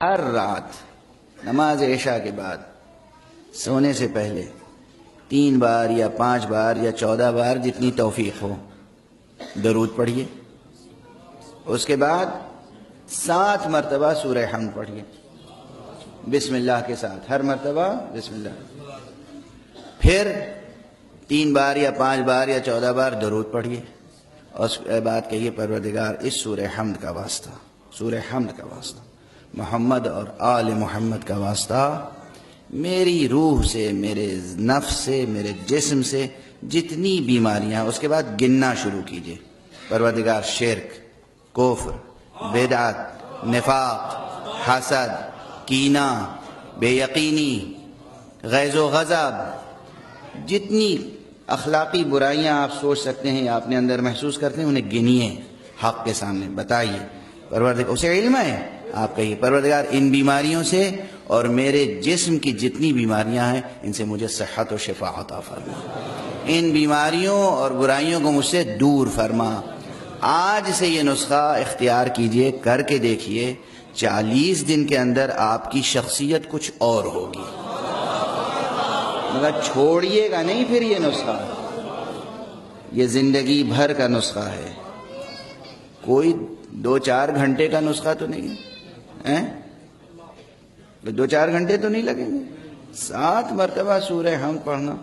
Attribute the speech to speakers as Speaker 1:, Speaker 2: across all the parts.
Speaker 1: ہر رات نماز عشاء کے بعد سونے سے پہلے 3 بار یا 5 بار یا 14 بار جتنی توفیق ہو درود پڑھیے. اس کے بعد 7 مرتبہ سورہ حمد پڑھیے بسم اللہ کے ساتھ، ہر مرتبہ بسم اللہ. پھر 3 بار یا 5 بار یا 14 بار درود پڑھیے اور اس کے بعد کہیے پروردگار اس سورہ حمد کا واسطہ، سورہ حمد کا واسطہ، محمد اور آل محمد کا واسطہ، میری روح سے، میرے نفس سے، میرے جسم سے جتنی بیماریاں. اس کے بعد گننا شروع کیجئے. پروردگار شرک، کفر، بدعت، نفاق، حسد، کینہ، بے یقینی، غیظ و غضب، جتنی اخلاقی برائیاں آپ سوچ سکتے ہیں یا اپنے اندر محسوس کرتے ہیں انہیں گنیے، حق کے سامنے بتائیے. پروردگار، اسے علم ہے، آپ کہیے پروردگار ان بیماریوں سے اور میرے جسم کی جتنی بیماریاں ہیں ان سے مجھے صحت و شفا عطا فرما، ان بیماریوں اور برائیوں کو مجھ سے دور فرما. آج سے یہ نسخہ اختیار کیجئے، کر کے دیکھیے، 40 دن کے اندر آپ کی شخصیت کچھ اور ہوگی. مگر چھوڑیے گا نہیں پھر یہ نسخہ، یہ زندگی بھر کا نسخہ ہے، کوئی 2-4 گھنٹے کا نسخہ تو نہیں ہے. 2-4 گھنٹے تو نہیں لگیں گے. 7 مرتبہ سورہ حمد پڑھنا،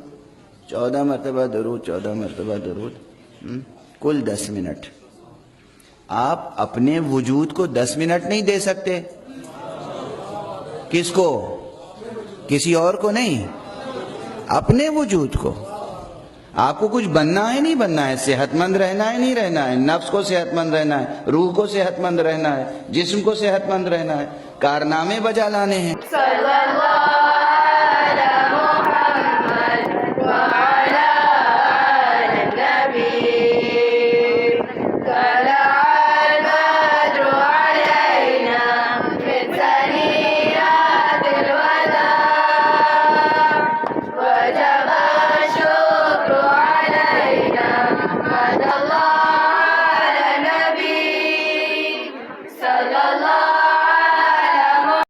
Speaker 1: 14 مرتبہ درود، 14 مرتبہ درود، کل 10 منٹ. آپ اپنے وجود کو 10 منٹ نہیں دے سکتے. کس کو؟ کسی اور کو نہیں، اپنے وجود کو. آپ کو کچھ بننا ہے نہیں بننا ہے، صحت مند رہنا ہے نہیں رہنا ہے، نفس کو صحت مند رہنا ہے، روح کو صحت مند رہنا ہے، جسم کو صحت مند رہنا ہے، کارنامے بجا لانے ہیں.